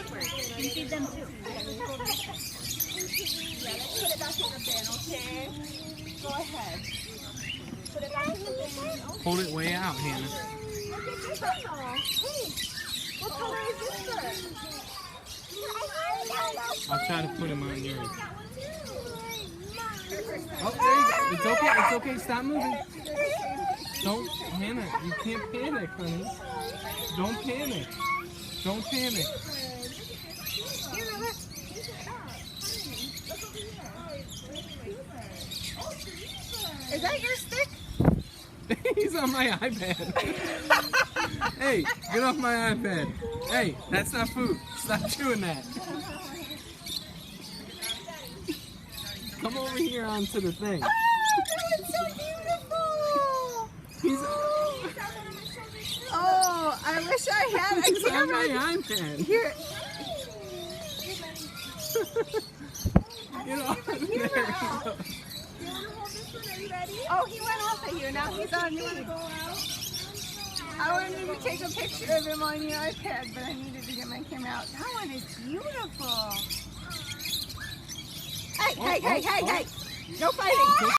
You feed them too. Yeah, let's put it back in the bin, okay? Go ahead. Put it back in the bin. Hold it way out, Hannah. Look at this one. Hey, what color is this bird? I'll try to put him on yours. Oh, there you go. It's okay. It's okay. Stop moving. Don't, Hannah. You can't panic, honey. Don't panic. Don't panic. Is that your stick? He's on my iPad. Hey, get off my iPad. Hey, that's not food. Stop doing that. Come over here onto the thing. Oh, that was so beautiful. He's Oh, I wish I had a He's on camera. my iPad. Here. Get off. There you go. Oh, he went off of you. Now he's on me. I wanted to take a picture of him on your iPad, but I needed to get my camera out. That one is beautiful. Hey, hey, hey, hey, hey. No fighting.